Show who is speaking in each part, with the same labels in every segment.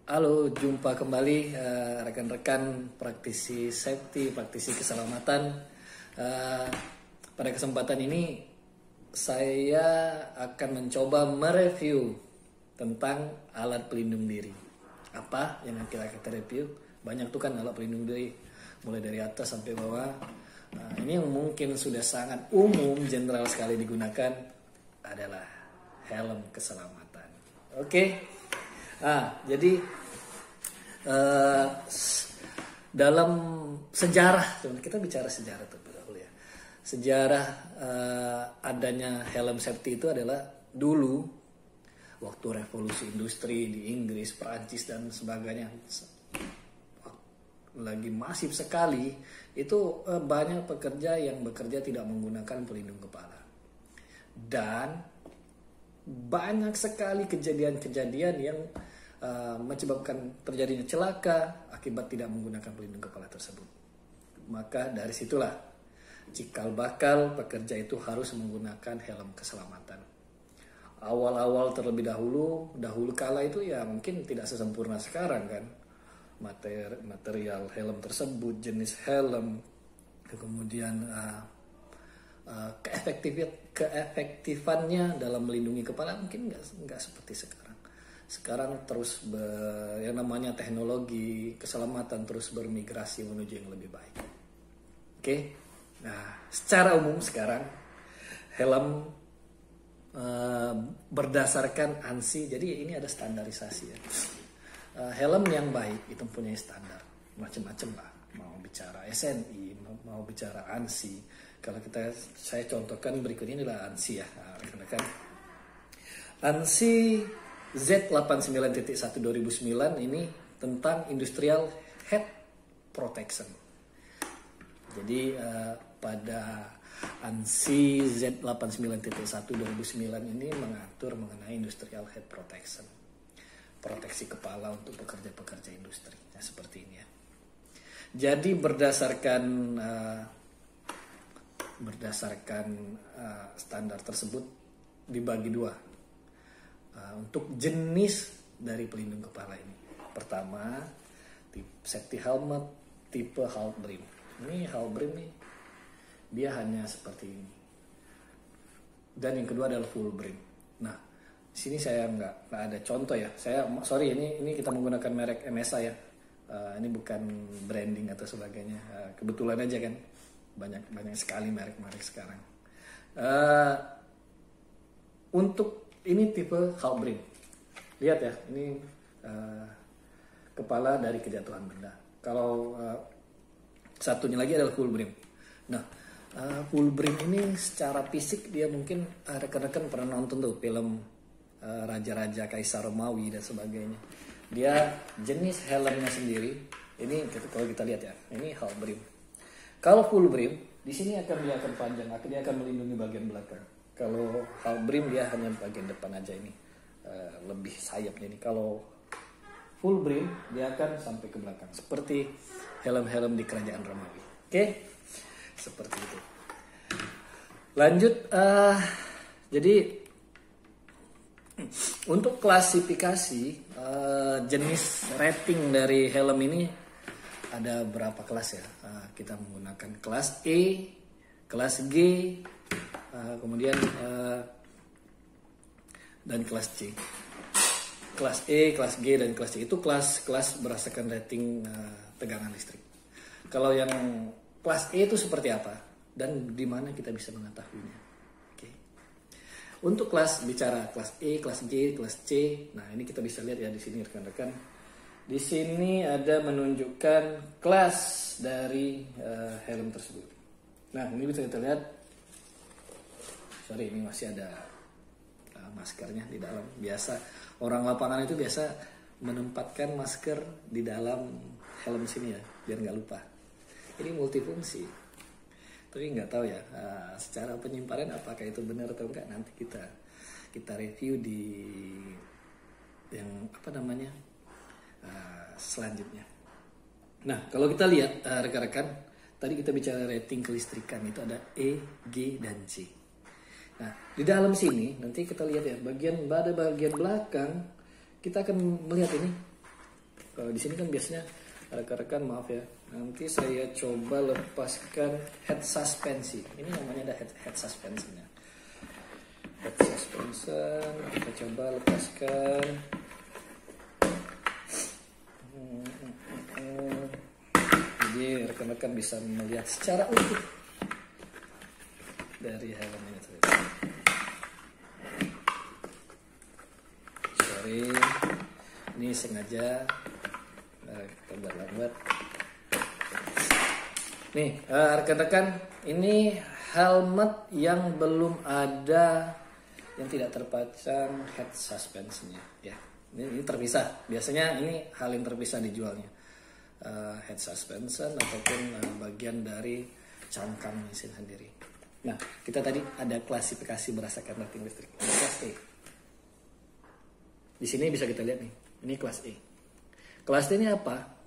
Speaker 1: Halo, jumpa kembali rekan-rekan praktisi safety, praktisi keselamatan. Pada kesempatan ini saya akan mencoba mereview tentang alat pelindung diri. Apa yang kita review? Banyak tuh kan alat pelindung diri, mulai dari atas sampai bawah. Ini yang mungkin sudah sangat umum, general sekali digunakan adalah helm keselamatan. Oke. Jadi dalam sejarah, kita bicara sejarah terlebih dahulu ya. Sejarah adanya helm safety itu adalah dulu waktu revolusi industri di Inggris, Perancis dan sebagainya, lagi masif sekali. Itu banyak pekerja yang bekerja tidak menggunakan pelindung kepala, dan banyak sekali kejadian-kejadian yang menyebabkan terjadinya celaka akibat tidak menggunakan pelindung kepala tersebut. Maka dari situlah cikal bakal pekerja itu harus menggunakan helm keselamatan. Awal-awal terlebih dahulu kala itu ya mungkin tidak sesempurna sekarang kan. Material helm tersebut, jenis helm, kemudian keefektifannya dalam melindungi kepala mungkin nggak seperti sekarang. Sekarang terus yang namanya teknologi keselamatan terus bermigrasi menuju yang lebih baik. Oke. Nah, secara umum sekarang helm berdasarkan ANSI. Jadi ini ada standarisasi ya. Helm yang baik itu punya standar macam-macam lah. Mau bicara SNI, mau bicara ANSI. Kalau saya contohkan berikut ini adalah ANSI ya, rekan-rekan. ANSI Z89.1 2009 ini tentang Industrial Head Protection. Jadi pada ANSI Z89.1 2009 ini mengatur mengenai Industrial Head Protection, proteksi kepala untuk pekerja-pekerja industri. Nah, seperti ini ya. Jadi berdasarkan standar tersebut dibagi dua untuk jenis dari pelindung kepala ini. Pertama, safety helmet tipe half brim. Ini half brim nih, dia hanya seperti ini. Dan yang kedua adalah full brim. Nah, di sini saya nggak ada contoh ya. Ini kita menggunakan merek MSA ya. Ini bukan branding atau sebagainya. Kebetulan aja kan banyak sekali merek-merek sekarang. Untuk ini tipe half brim. Lihat ya, ini kepala dari kejatuhan benda. Kalau satunya lagi adalah full brim. Nah, full brim ini secara fisik dia mungkin rekan-rekan pernah nonton tuh film Raja-Raja Kaisar Romawi dan sebagainya. Dia jenis helmnya sendiri. Ini kalau kita lihat ya, ini half brim. Kalau full brim, di sini dia akan panjang, dia akan melindungi bagian belakang. Kalau half brim dia hanya bagian depan aja ini, lebih sayapnya ini. Kalau full brim dia akan sampai ke belakang, seperti helm-helm di kerajaan Romawi. Oke, seperti itu. Lanjut, jadi untuk klasifikasi jenis rating dari helm ini ada berapa kelas ya? Kita menggunakan kelas E, kelas G, kemudian dan kelas C. Kelas E, kelas G dan kelas C itu kelas berdasarkan rating tegangan listrik. Kalau yang kelas E itu seperti apa dan di mana kita bisa mengetahuinya? Oke. Untuk bicara kelas E, kelas G, kelas C. Nah, ini kita bisa lihat ya di sini rekan-rekan. Di sini ada menunjukkan kelas dari helm tersebut. Nah, ini bisa kita lihat. Sorry, ini masih ada maskernya di dalam. Biasa orang lapangan itu biasa menempatkan masker di dalam helm sini ya, biar nggak lupa. Ini multifungsi. Tapi nggak tahu ya secara penyimpanan apakah itu benar atau enggak. Nanti kita review di yang selanjutnya. Nah, kalau kita lihat rekan-rekan, tadi kita bicara rating kelistrikan itu ada E, G dan C. Nah, di dalam sini nanti kita lihat ya, bagian belakang kita akan melihat ini Kalau di sini kan biasanya rekan-rekan maaf ya, nanti saya coba lepaskan head suspensi. Ini namanya ada head suspensinya. Head suspension kita coba lepaskan. Jadi rekan-rekan bisa melihat secara utuh dari helm ini. Sorry, ini sengaja kita berlambat. Nih rekan-rekan, ini helmet yang belum ada, yang tidak terpasang head suspensinya ya. Ini terpisah. Biasanya ini hal yang terpisah dijualnya. Head suspension ataupun bagian dari cangkang mesin sendiri. Nah, kita tadi ada klasifikasi berdasarkan rating listrik. Ini kelas E. Di sini bisa kita lihat nih. Ini kelas E. Kelas E ini apa?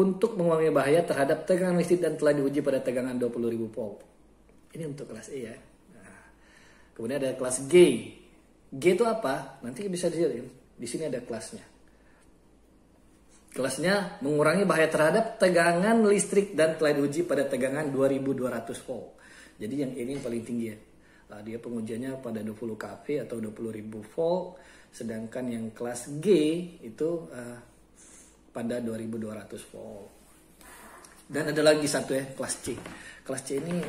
Speaker 1: Untuk mengurangi bahaya terhadap tegangan listrik dan telah diuji pada tegangan 20.000 volt. Ini untuk kelas E ya. Nah, kemudian ada kelas G. G itu apa? Nanti bisa dilihat. Di sini ada kelasnya. Kelasnya mengurangi bahaya terhadap tegangan listrik dan telah diuji pada tegangan 2200 volt. Jadi yang ini yang paling tinggi ya. Dia pengujiannya pada 20 kV atau 20.000 volt. Sedangkan yang kelas G itu pada 2200 volt. Dan ada lagi satu ya, kelas C. Kelas C ini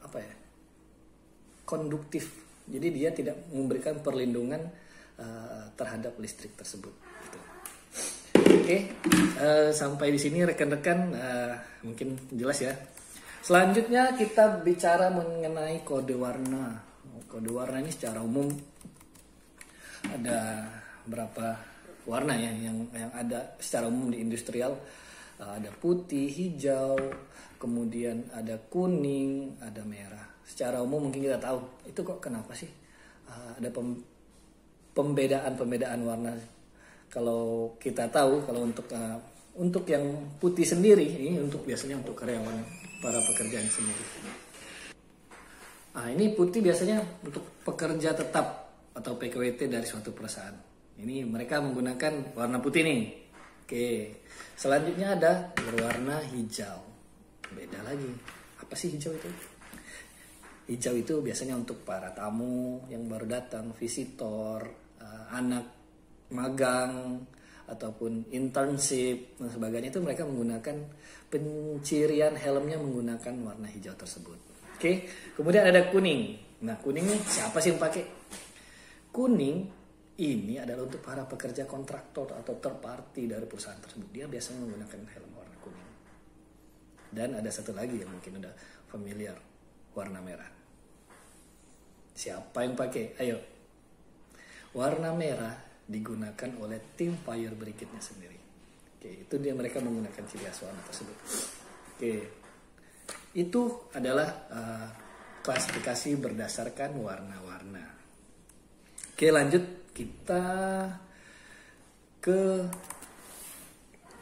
Speaker 1: apa ya? Konduktif. Jadi dia tidak memberikan perlindungan terhadap listrik tersebut. Gitu. Oke, sampai di sini rekan-rekan mungkin jelas ya. Selanjutnya kita bicara mengenai kode warna. Kode warna ini secara umum ada berapa warna ya yang ada secara umum di industrial. Ada putih, hijau, kemudian ada kuning, ada merah. Secara umum mungkin kita tahu itu kok kenapa sih ada pembedaan warna. Kalau kita tahu kalau untuk yang putih sendiri ini biasanya untuk karyawan para pekerjaan sendiri. Ini putih biasanya untuk pekerja tetap atau PKWT dari suatu perusahaan. Ini mereka menggunakan warna putih nih. Oke. Selanjutnya ada berwarna hijau. Beda lagi. Apa sih hijau itu? Hijau itu biasanya untuk para tamu yang baru datang, visitor, anak magang ataupun internship dan sebagainya, itu mereka menggunakan pencirian helmnya menggunakan warna hijau tersebut. Oke, kemudian ada kuning. Nah, kuning ini siapa sih yang pakai? Kuning ini adalah untuk para pekerja kontraktor atau third party dari perusahaan tersebut. Dia biasanya menggunakan helm warna kuning. Dan ada satu lagi yang mungkin udah familiar, warna merah. Siapa yang pakai? Ayo. Warna merah digunakan oleh tim fire brigade-nya sendiri. Oke, itu dia mereka menggunakan ciri khas warna tersebut. Oke, itu adalah klasifikasi berdasarkan warna-warna. Oke, lanjut kita ke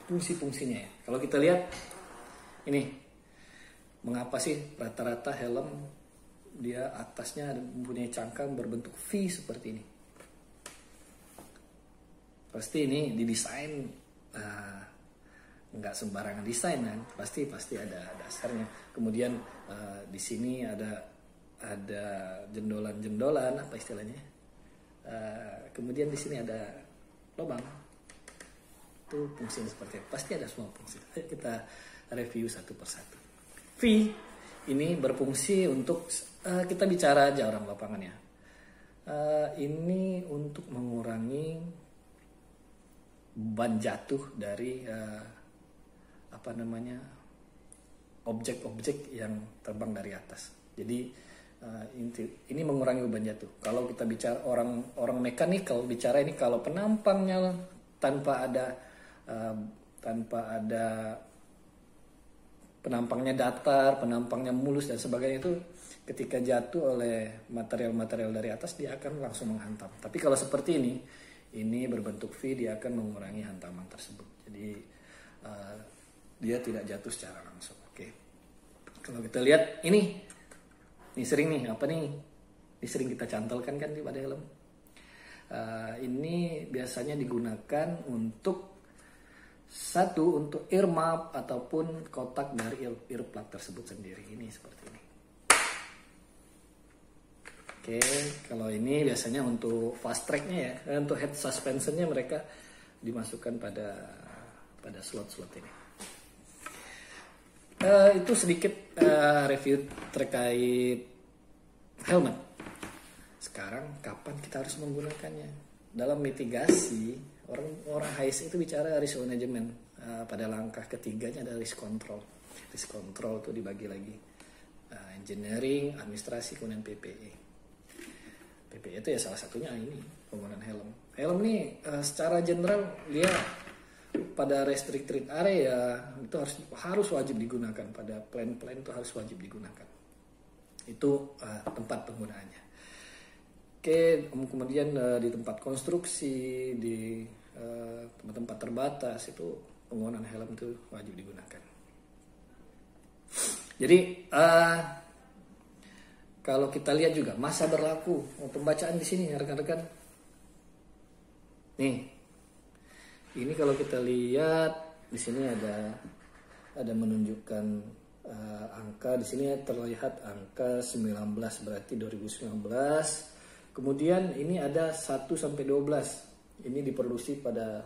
Speaker 1: fungsi-fungsinya ya. Kalau kita lihat ini, mengapa sih rata-rata helm dia atasnya mempunyai cangkang berbentuk V seperti ini? Pasti ini didesain nggak sembarangan desain kan, pasti ada dasarnya. Kemudian di sini ada jendolan-jendolan, apa istilahnya? Kemudian di sini ada lubang. Itu fungsinya seperti apa? Pasti ada semua fungsi. Ayo kita review satu persatu. V ini berfungsi untuk kita bicara aja orang lapangan ya. Ini untuk mengurangi beban jatuh dari objek-objek yang terbang dari atas. Jadi ini mengurangi beban jatuh. Kalau kita bicara orang mekanikal bicara ini, kalau penampangnya tanpa ada penampangnya datar, penampangnya mulus dan sebagainya, itu ketika jatuh oleh material-material dari atas dia akan langsung menghantam. Tapi kalau seperti ini berbentuk V, dia akan mengurangi hantaman tersebut. Jadi dia tidak jatuh secara langsung. Oke. Kalau kita lihat ini sering nih, apa nih? Ini sering kita cantolkan kan di pada helm. Ini biasanya digunakan untuk untuk ear muff ataupun kotak dari ear plug tersebut sendiri. Ini seperti ini. Oke, kalau ini biasanya untuk fast tracknya ya, untuk head suspensionnya mereka dimasukkan pada slot-slot ini. Itu sedikit review terkait helmet. Sekarang kapan kita harus menggunakannya? Dalam mitigasi, orang HSE itu bicara risk management. Pada langkah ketiganya ada risk control. Risk control itu dibagi lagi. Engineering, administrasi, kemudian PPE. PPE itu ya salah satunya ini, penggunaan helm. Helm ini secara general dia pada restricted area itu harus wajib digunakan, pada plan-plan itu harus wajib digunakan. Itu tempat penggunaannya. Oke, kemudian di tempat konstruksi, di tempat-tempat terbatas itu penggunaan helm itu wajib digunakan. Jadi kalau kita lihat juga masa berlaku pembacaan di sini rekan-rekan. Nih. Ini kalau kita lihat di sini ada menunjukkan angka. Di sini terlihat angka 19 berarti 2019. Kemudian ini ada 1 sampai 12. Ini diproduksi pada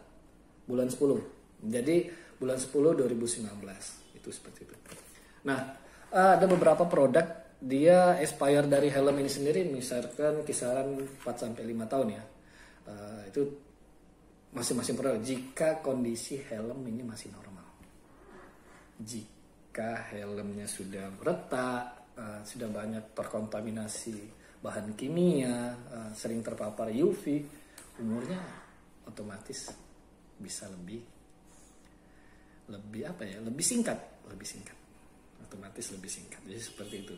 Speaker 1: bulan 10. Jadi bulan 10 2019 itu seperti itu. Nah, ada beberapa produk dia expire dari helm ini sendiri misalkan kisaran 4 sampai 5 tahun ya. Itu masing-masing produk jika kondisi helm ini masih normal. Jika helmnya sudah retak, sudah banyak terkontaminasi bahan kimia, sering terpapar UV, umurnya otomatis bisa lebih singkat, otomatis lebih singkat. Jadi seperti itu.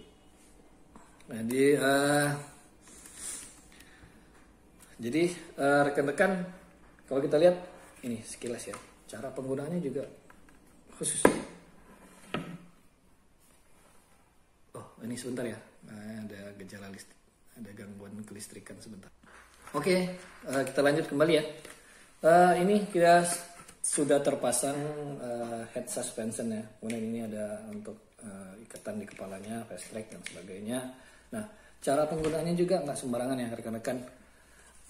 Speaker 1: Jadi rekan-rekan, kalau kita lihat ini sekilas ya, cara penggunaannya juga khusus. Oh, ini sebentar ya, ada gejala listrik, ada gangguan kelistrikan sebentar. Oke, kita lanjut kembali ya. Ini kita sudah terpasang head suspension ya. Kemudian ini ada untuk ikatan di kepalanya, fast track dan sebagainya. Nah, cara penggunaannya juga nggak sembarangan ya rekan-rekan.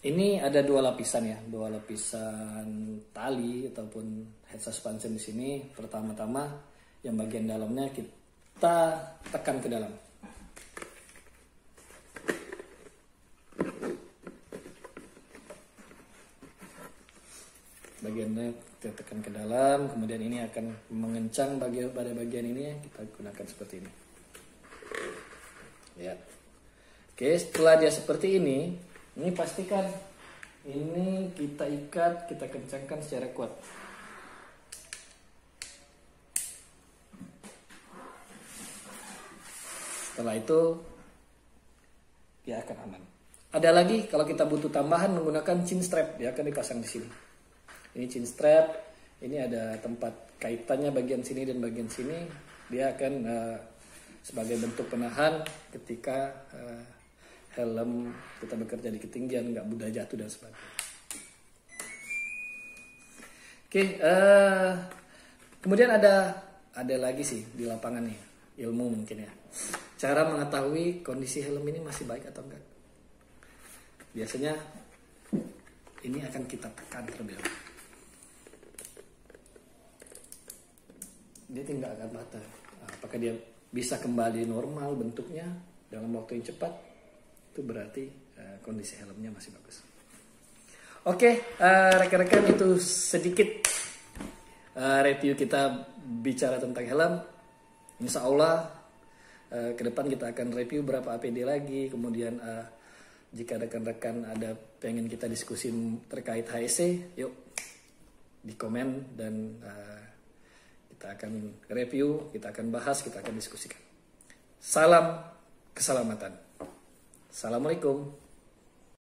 Speaker 1: Ini ada dua lapisan tali ataupun head suspension di sini. Pertama-tama yang bagian dalamnya kita tekan ke dalam. Bagiannya kita tekan ke dalam, kemudian ini akan mengencang pada bagian ini, kita gunakan seperti ini. Ya. Oke, setelah dia seperti ini pastikan ini kita ikat, kita kencangkan secara kuat. Setelah itu dia akan aman. Ada lagi kalau kita butuh tambahan menggunakan chin strap, dia akan dipasang di sini. Ini chin strap, ini ada tempat kaitannya bagian sini dan bagian sini. Dia akan sebagai bentuk penahan ketika helm kita bekerja di ketinggian, nggak mudah jatuh dan sebagainya. Oke, kemudian ada lagi sih di lapangan nih, ilmu mungkin ya. Cara mengetahui kondisi helm ini masih baik atau enggak. Biasanya ini akan kita tekan terlebih dahulu. Dia tidak akan patah. Apakah dia bisa kembali normal bentuknya dalam waktu yang cepat? Itu berarti kondisi helmnya masih bagus. Oke, rekan-rekan, itu sedikit review kita bicara tentang helm. Insya Allah ke depan kita akan review berapa APD lagi. Kemudian jika rekan-rekan ada pengen kita diskusi terkait HSE, yuk di komen dan kita akan review, kita akan bahas, kita akan diskusikan. Salam keselamatan. Assalamualaikum.